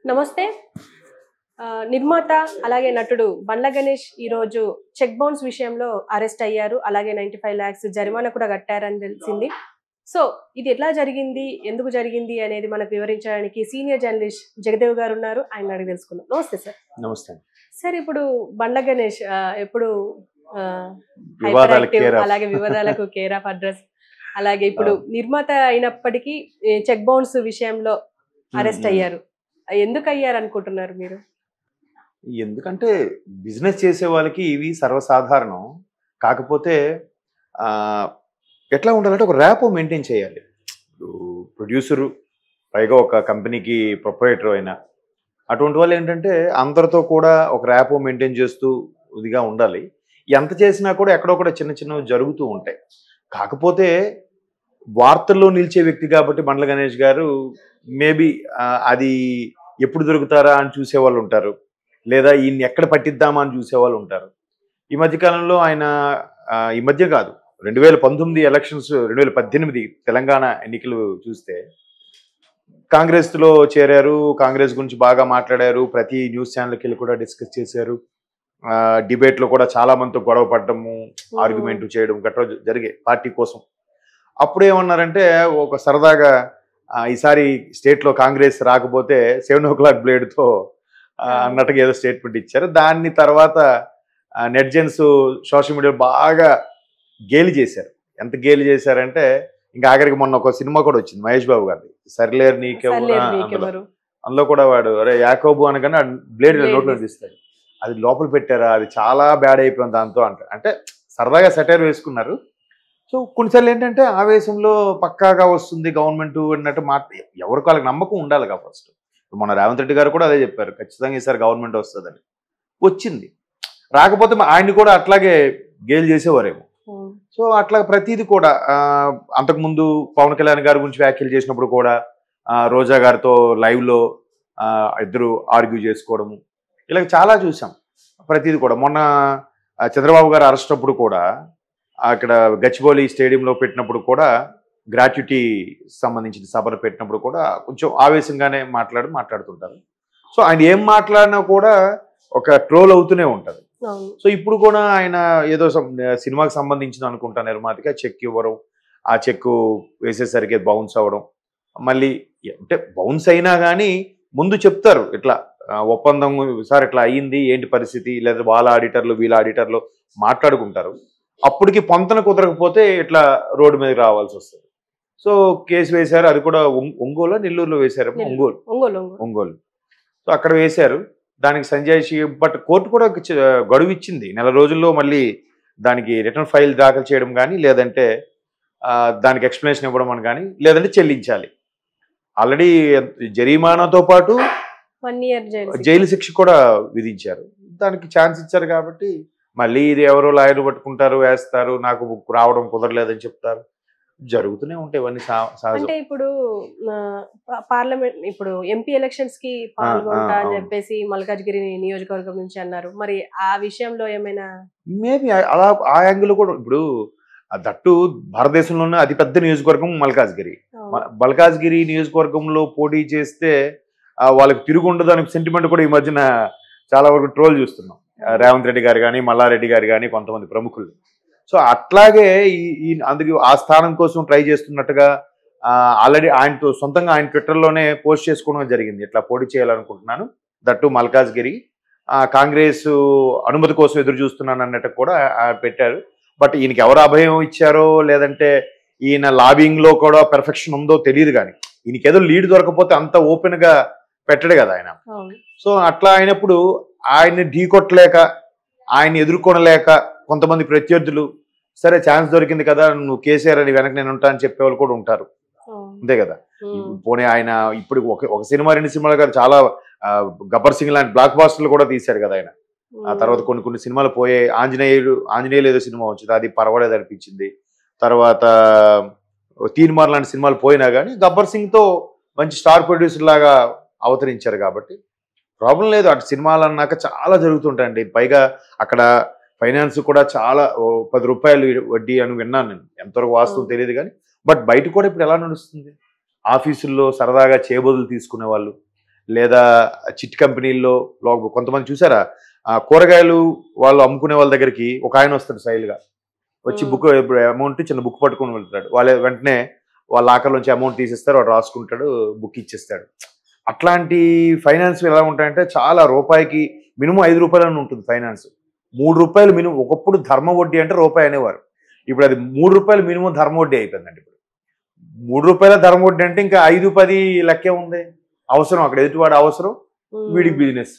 నమస్తే. నిర్మాత అలాగే నటుడు బండ్ల గణేష్ ఈరోజు చెక్ బౌన్స్ విషయంలో అరెస్ట్ అయ్యారు. అలాగే 95 lakhs జరిమానా కూడా కట్టారని తెలిసింది. సో ఇది ఎట్లా జరిగింది, ఎందుకు జరిగింది అనేది మనకు వివరించడానికి సీనియర్ జర్నలిస్ట్ జగదేవ్ గారు ఉన్నారు. ఆయన అడిగి తెలుసుకుందాం. నమస్తే సార్. నమస్తే సార్, ఇప్పుడు బండ్ల గణేష్ ఎప్పుడు అలాగే వివాదాలకు కేర్ ఆఫ్ అడ్రస్, అలాగే ఇప్పుడు నిర్మాత అయినప్పటికీ చెక్ బౌన్స్ విషయంలో అరెస్ట్ అయ్యారు. ఎందుకు అయ్యారు అనుకుంటున్నారు మీరు? ఎందుకంటే బిజినెస్ చేసే వాళ్ళకి ఇవి సర్వసాధారణం. కాకపోతే ఎట్లా ఉండాలంటే ఒక ర్యాపో మెయింటైన్ చేయాలి. ప్రొడ్యూసరు పైగా ఒక కంపెనీకి ప్రొపరేటర్ అయినా అటువంటి వాళ్ళు ఏంటంటే అందరితో కూడా ఒక ర్యాపో మెయింటైన్ చేస్తూ ఇదిగా ఉండాలి. ఎంత చేసినా కూడా ఎక్కడొక్కడ చిన్న చిన్నవి జరుగుతూ ఉంటాయి. కాకపోతే వార్తల్లో నిలిచే వ్యక్తి కాబట్టి బండ్ల గణేష్ గారు మేబీ అది ఎప్పుడు దొరుకుతారా అని చూసేవాళ్ళు ఉంటారు, లేదా ఈయన్ని ఎక్కడ పట్టిద్దామా అని చూసేవాళ్ళు ఉంటారు. ఈ మధ్యకాలంలో ఆయన ఈ మధ్య కాదు 2019 ఎలక్షన్స్ 2018 తెలంగాణ ఎన్నికలు చూస్తే కాంగ్రెస్లో చేరారు. కాంగ్రెస్ గురించి బాగా మాట్లాడారు. ప్రతి న్యూస్ ఛానల్కి వెళ్ళి కూడా డిస్కస్ చేశారు. డిబేట్లో కూడా చాలా మందితో గొడవ పడటము, ఆర్గ్యుమెంట్ చేయడం గట్రా జరిగాయి పార్టీ కోసం. అప్పుడు ఏమన్నారంటే ఒక సరదాగా ఈసారి స్టేట్లో కాంగ్రెస్ రాకపోతే 7 o'clock బ్లేడ్తో అన్నట్టుగా ఏదో స్టేట్మెంట్ ఇచ్చారు. దాన్ని తర్వాత నెట్జెన్స్ సోషల్ మీడియా బాగా గేలి చేశారు. ఎంత గేలి చేశారంటే ఇంకా ఆఖరికి మొన్న ఒక సినిమా కూడా వచ్చింది మహేష్ బాబు గారిది, సరిలేరు నీకెవరు. అందులో కూడా వాడు అరే యాకోబు అనగానే బ్లేడ్ నోట్లో తీస్తాడు. అది లోపల పెట్టారా, అది చాలా బ్యాడ్ అయిపోయింది దాంతో అంటే సరదాగా సెటైర్ వేసుకున్నారు. సో కొన్నిసార్లు ఏంటంటే ఆవేశంలో పక్కాగా వస్తుంది గవర్నమెంట్ అన్నట్టు ఎవరికి వాళ్ళకి నమ్మకం ఉండాలి కదా ఫస్ట్. మన రేవంత్ రెడ్డి గారు కూడా అదే చెప్పారు, ఖచ్చితంగా ఈసారి గవర్నమెంట్ వస్తుందని. వచ్చింది. రాకపోతే ఆయన్ని కూడా అట్లాగే గేలు చేసేవారేమో. సో అట్లా ప్రతిదీ కూడా అంతకుముందు పవన్ కళ్యాణ్ గారి గురించి వ్యాఖ్యలు చేసినప్పుడు కూడా రోజా గారితో లైవ్లో ఇద్దరు ఆర్గ్యూ చేసుకోవడము ఇలా చాలా చూసాం. ప్రతిదీ కూడా మొన్న చంద్రబాబు గారు అరెస్ట్ అప్పుడు కూడా అక్కడ గచ్చిబౌలి స్టేడియంలో పెట్టినప్పుడు కూడా గ్రాట్యుటీ సంబంధించిన సభను పెట్టినప్పుడు కూడా కొంచెం ఆవేశంగానే మాట్లాడుతుంటారు. సో ఆయన ఏం మాట్లాడినా కూడా ఒక ట్రోల్ అవుతూనే ఉంటుంది. సో ఇప్పుడు కూడా ఆయన ఏదో సినిమాకి సంబంధించిన అనుకుంటా నిర్మాతగా చెక్ ఇవ్వడం, ఆ చెక్ వేసేసరికి బౌన్స్ అవ్వడం, మళ్ళీ అంటే బౌన్స్ అయినా కానీ ముందు చెప్తారు ఇట్లా ఒప్పందం సార్ ఇట్లా అయ్యింది ఏంటి పరిస్థితి, లేదా వాళ్ళ ఆడిటర్లు వీళ్ళ ఆడిటర్లు మాట్లాడుకుంటారు. అప్పటికి పొంతన కుదరకపోతే ఇట్లా రోడ్డు మీదకి రావాల్సి వస్తుంది. సో కేసు వేశారు. అది కూడా ఒంగోలు నెల్లూరులో వేశారు. ఒంగోలు. సో అక్కడ వేశారు. దానికి సంజయ్ బట్ కోర్టు కూడా గడువు ఇచ్చింది 4 రోజుల్లో మళ్ళీ దానికి రిటర్న్ ఫైల్ దాఖలు చేయడం కానీ, లేదంటే దానికి ఎక్స్ప్లెనేషన్ ఇవ్వడం అని కానీ, లేదంటే చెల్లించాలి. ఆల్రెడీ జరిమానాతో పాటు 1 year జైలు శిక్ష కూడా విధించారు. దానికి ఛాన్స్ ఇచ్చారు కాబట్టి మళ్ళీ ఇది ఎవరో లాయర్ పట్టుకుంటారు, వేస్తారు, నాకు రావడం కుదరలేదని చెప్తారు. జరుగుతూనే ఉంటాయి ఇవన్నీ సహజం. అంటే ఇప్పుడు పార్లమెంట్ ఇప్పుడు ఎంపీ ఎలక్షన్స్ కి పాల్గొంటా అని చెప్పేసి మల్కాజ్గిరి నియోజకవర్గం నుంచి అన్నారు. మరి ఆ విషయంలో ఏమైనా మేబీ అలా ఆ యాంగిల్ కూడా ఇప్పుడు దట్టు భారతదేశంలోనే అతిపెద్ద నియోజకవర్గం మల్కాజ్గిరి నియోజకవర్గంలో పోటీ చేస్తే వాళ్ళకి తిరుగు ఉండదు అనే సెంటిమెంట్ కూడా ఈ మధ్యన చాలా వరకు ట్రోల్ చూస్తున్నాం. రేవంత్ రెడ్డి గారు కానీ, మల్లారెడ్డి గారు కానీ, కొంతమంది ప్రముఖులు. సో అట్లాగే అందుకు ఆ స్థానం కోసం ట్రై చేస్తున్నట్టుగా ఆల్రెడీ ఆయనతో సొంతంగా ఆయన ట్విట్టర్లోనే పోస్ట్ చేసుకోవడం జరిగింది. ఇట్లా పోటీ చేయాలనుకుంటున్నాను, దట్టు మల్కాజ్గిరి, కాంగ్రెస్ అనుమతి కోసం ఎదురు చూస్తున్నాను అన్నట్టు కూడా పెట్టారు. బట్ ఈయనకి ఎవరు అభయం ఇచ్చారో, లేదంటే ఈయన లాబింగ్లో కూడా పెర్ఫెక్షన్ ఉందో తెలియదు. కానీ ఈయనకి ఏదో లీడ్ దొరకపోతే అంత ఓపెన్గా పెట్టడు కదా ఆయన. సో అట్లా అయినప్పుడు ఆయన్ని ఢీకొట్టలేక, ఆయన్ని ఎదుర్కొనలేక కొంతమంది ప్రత్యర్థులు సరే ఛాన్స్ దొరికింది కదా, నువ్వు కేసీఆర్ అని వెనక నేను ఉంటా అని చెప్పేవాళ్ళు కూడా ఉంటారు. అంతే కదా. పోనీ ఆయన ఇప్పుడు ఒక సినిమా 2 సినిమాలు కాదు, చాలా గబ్బర్ సింగ్ లాంటి బ్లాక్ బాస్టర్లు కూడా తీశారు కదా ఆయన. ఆ తర్వాత కొన్ని సినిమాలు పోయే ఆంజనేయులు ఏదో సినిమా వచ్చింది, అది పర్వాలేదు అనిపించింది. తర్వాత తీన్మార్ లాంటి సినిమాలు పోయినా కానీ గబ్బర్ సింగ్తో మంచి స్టార్ ప్రొడ్యూసర్ లాగా అవతరించారు కాబట్టి ప్రాబ్లం లేదు. అటు సినిమాలు అన్నాక చాలా జరుగుతుంటాయండి. పైగా అక్కడ ఫైనాన్స్ కూడా చాలా 10 రూపాయలు వడ్డీ అని విన్నాను నేను. ఎంతవరకు వాస్తవం తెలియదు కానీ బట్ బయట కూడా ఇప్పుడు ఎలా నడుస్తుంది, ఆఫీసుల్లో సరదాగా చేబదులు తీసుకునే వాళ్ళు, లేదా చిట్ కంపెనీల్లో కొంతమంది చూసారా, కూరగాయలు వాళ్ళు అమ్ముకునే వాళ్ళ దగ్గరికి ఒక ఆయన వస్తాడు స్టైల్గా వచ్చి బుక్ అమౌంట్ చిన్న బుక్ పట్టుకొని వెళ్తాడు. వాళ్ళే వెంటనే వాళ్ళ ఆకర్లోంచి అమౌంట్ తీసిస్తారు, వాడు రాసుకుంటాడు, బుక్ ఇచ్చేస్తాడు. అట్లాంటి ఫైనాన్స్ ఎలా ఉంటాయంటే చాలా రూపాయికి మినిమం 5 రూపాయలు అని ఉంటుంది ఫైనాన్స్. 3 రూపాయలు మినిమం. ఒకప్పుడు ధర్మ వడ్డీ అంటే రూపాయి అనేవారు, ఇప్పుడు అది 3 రూపాయలు మినిమం ధర్మ వడ్డీ అయిపోయిందండి. ఇప్పుడు 3 రూపాయల ధర్మ వడ్డీ అంటే ఇంకా 5-10 లెక్కే ఉంది. అవసరం అక్కడ ఎదుటివాడు అవసరం, వీడికి బిజినెస్.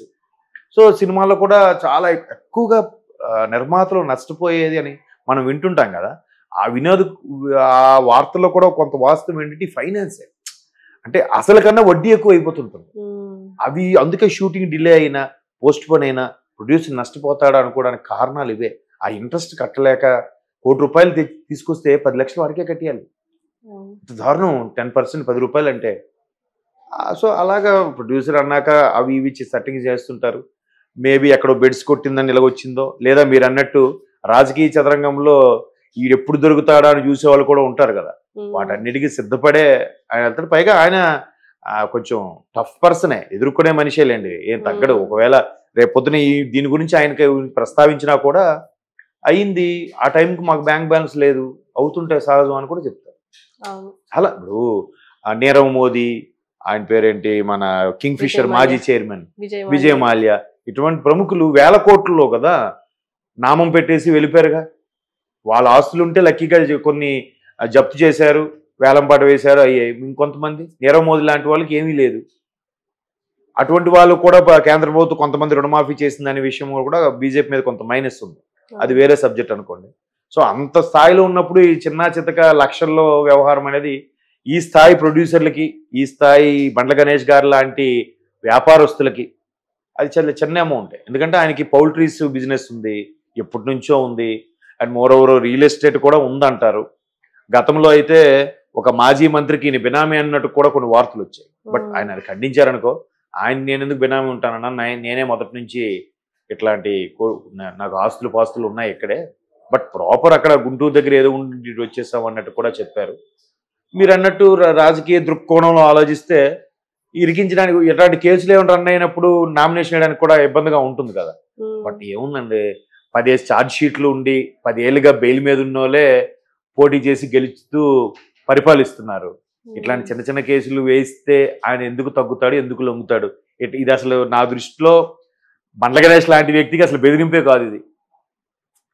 సో సినిమాల్లో కూడా చాలా ఎక్కువగా నిర్మాతలు నష్టపోయేది అని మనం వింటుంటాం కదా. ఆ వార్తల్లో కూడా కొంత వాస్తవం ఏంటంటే ఫైనాన్సే, అంటే అసలు కన్నా వడ్డీ ఎక్కువ అయిపోతుంటుంది. అవి అందుకే షూటింగ్ డిలే అయినా పోస్ట్ పోన్ అయినా ప్రొడ్యూసర్ నష్టపోతాడు అనుకోవడానికి కారణాలు ఇవే. ఆ ఇంట్రెస్ట్ కట్టలేక ₹1,00,00,000 తీసుకొస్తే 10 లక్షలు వాడికే కట్టేయాలి. దారుణం. 10% 10 రూపాయలు అంటే. సో అలాగా ప్రొడ్యూసర్ అన్నాక అవి ఇవి సెట్టింగ్ చేస్తుంటారు. మేబీ ఎక్కడో బెడ్స్ కొట్టిందని ఇలాగొచ్చిందో, లేదా మీరు అన్నట్టు రాజకీయ చదరంగంలో ఈడెప్పుడు దొరుకుతాడా అని చూసే వాళ్ళు కూడా ఉంటారు కదా. వాటన్నిటికీ సిద్ధపడే ఆయన వెళ్తాడు. పైగా ఆయన కొంచెం టఫ్ పర్సనే, ఎదుర్కొనే మనిషేలేండి, ఏం తగ్గడు. ఒకవేళ రేపొద్దున దీని గురించి ఆయనకి ప్రస్తావించినా కూడా అయింది, ఆ టైంకి మాకు బ్యాంక్ బ్యాలెన్స్ లేదు, అవుతుంటే సహజం అని కూడా చెప్తారు. అలా ఇప్పుడు నీరవ్ మోదీ, ఆయన పేరేంటి, మన కింగ్ ఫిషర్ మాజీ చైర్మన్ విజయ్ మాల్యా, ఇటువంటి ప్రముఖులు వేల కోట్లలో కదా నామం పెట్టేసి వెళ్ళిపోయారుగా. వాళ్ళ ఆస్తులు ఉంటే లక్కీగా కొన్ని జప్తు చేశారు, వేలంపాట వేశారు, అయ్యాయి. ఇంకొంతమంది నీరవ్ మోదీ లాంటి వాళ్ళకి ఏమీ లేదు. అటువంటి వాళ్ళు కూడా కేంద్ర ప్రభుత్వం కొంతమంది రుణమాఫీ చేసిందనే విషయం కూడా బీజేపీ మీద కొంత మైనస్ ఉంది. అది వేరే సబ్జెక్ట్ అనుకోండి. సో అంత స్థాయిలో ఉన్నప్పుడు ఈ చిన్న చితక లక్షల్లో వ్యవహారం అనేది ఈ స్థాయి ప్రొడ్యూసర్లకి, ఈ స్థాయి బండ్ల గణేష్ గారు లాంటి వ్యాపారస్తులకి అది చాలా చిన్న అమౌంట్. ఎందుకంటే ఆయనకి పౌల్ట్రీస్ బిజినెస్ ఉంది, ఎప్పటి నుంచో ఉంది. అండ్ మోరోవర్ రియల్ ఎస్టేట్ కూడా ఉందంటారు. గతంలో అయితే ఒక మాజీ మంత్రికి ఈయన బినామీ అన్నట్టు కూడా కొన్ని వార్తలు వచ్చాయి. బట్ ఆయన అది ఖండించారనుకో. ఆయన నేను ఎందుకు బినామీ ఉంటానన్నా, నేనే మొదటి నుంచి ఇట్లాంటి నాకు ఆస్తులు పాస్తులు ఉన్నాయి ఇక్కడే, బట్ ప్రాపర్ అక్కడ గుంటూరు దగ్గర ఏదో ఉండి వచ్చేసాం అన్నట్టు కూడా చెప్పారు. మీరు అన్నట్టు రాజకీయ దృక్కోణంలో ఆలోచిస్తే ఇరికించడానికి ఎట్లాంటి కేసులు ఏమైనా రన్ అయినప్పుడు నామినేషన్ వేయడానికి కూడా ఇబ్బందిగా ఉంటుంది కదా. బట్ ఏముందండి, 10 ఛార్జ్ షీట్లు ఉండి 10 ఏళ్ళుగా బెయిల్ మీద ఉన్నోళ్ళే పోటీ చేసి గెలుస్తూ పరిపాలిస్తున్నారు. ఇట్లాంటి చిన్న చిన్న కేసులు వేయిస్తే ఆయన ఎందుకు తగ్గుతాడు, ఎందుకు లొంగుతాడు? ఇది అసలు నా దృష్టిలో బండ్ల గణేష్ లాంటి వ్యక్తికి అసలు బెదిరింపే కాదు ఇది.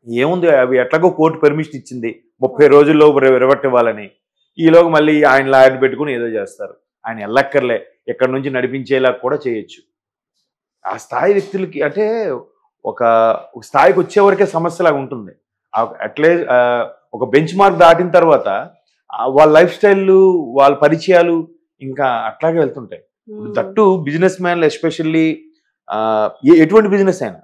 ఏముంది, అవి ఎట్లాగో కోర్టు పర్మిషన్ ఇచ్చింది 30 రోజుల్లో రివర్ట్ ఇవ్వాలని. ఈలోగా మళ్ళీ ఆయన లాయర్ని పెట్టుకుని ఏదో చేస్తారు. ఆయన ఎల్లక్కర్లే, ఎక్కడి నుంచి నడిపించేలా కూడా చేయొచ్చు. ఆ స్థాయి వ్యక్తులకి అంటే ఒక స్థాయికి వచ్చేవరకే సమస్యలాగా ఉంటుంది. అట్లే ఒక బెంచ్ మార్క్ దాటిన తర్వాత వాళ్ళ లైఫ్ స్టైల్, వాళ్ళ పరిచయాలు ఇంకా అట్లాగే వెళ్తుంటాయి. దట్టు బిజినెస్ మ్యాన్లు ఎస్పెషల్లీ ఎటువంటి బిజినెస్ అయినా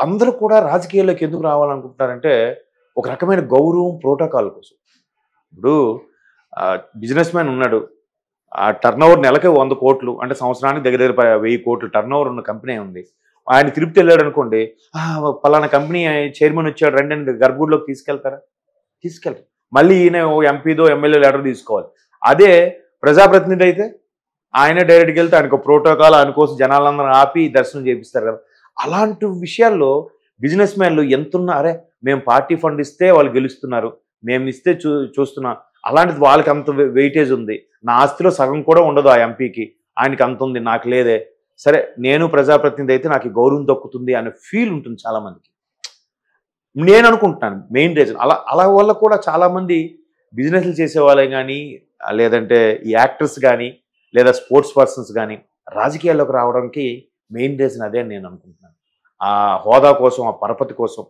అందరూ కూడా రాజకీయాల్లోకి ఎందుకు రావాలనుకుంటున్నారంటే ఒక రకమైన గౌరవం, ప్రోటోకాల్ కోసం. ఇప్పుడు బిజినెస్ మ్యాన్ ఉన్నాడు, ఆ టర్న్ ఓవర్ నెలకే 100 కోట్లు, అంటే సంవత్సరానికి దగ్గర 1000 కోట్లు టర్న్ ఓవర్ ఉన్న కంపెనీ ఉంది. ఆయన తిరుపతి వెళ్ళాడు అనుకోండి, పలానా కంపెనీ చైర్మన్ వచ్చాడు రండి అని గర్భగుడిలోకి తీసుకెళ్తారా? తీసుకెళ్తారు. మళ్ళీ ఈయన ఎంపీదో ఎమ్మెల్యే లెటర్ తీసుకోవాలి. అదే ప్రజాప్రతినిధి అయితే ఆయన డైరెక్ట్గా వెళ్తే ఆయనకు ప్రోటోకాల్, ఆయన కోసం జనాలందరూ ఆపి దర్శనం చేపిస్తారు కదా. అలాంటి విషయాల్లో బిజినెస్ మ్యాన్లు ఎంతున్నా, అరే మేము పార్టీ ఫండ్ ఇస్తే వాళ్ళు గెలుస్తున్నారు, మేము ఇస్తే చూస్తున్నాం, అలాంటిది వాళ్ళకి అంత వెయిటేజ్ ఉంది, నా ఆస్తిలో సగం కూడా ఉండదు ఆ ఎంపీకి, ఆయనకి అంత ఉంది, నాకు లేదే, సరే నేను ప్రజాప్రతినిధి అయితే నాకు గౌరవం దక్కుతుంది అనే ఫీల్ ఉంటుంది చాలామందికి. నేను అనుకుంటున్నాను మెయిన్ రీజన్ అలా వల్ల కూడా చాలామంది బిజినెస్లు చేసే వాళ్ళే కానీ, లేదంటే ఈ యాక్టర్స్ కానీ, లేదా స్పోర్ట్స్ పర్సన్స్ కానీ రాజకీయాల్లోకి రావడానికి మెయిన్ రీజన్ అదే అని నేను అనుకుంటున్నాను. ఆ హోదా కోసం, ఆ పరపతి కోసం.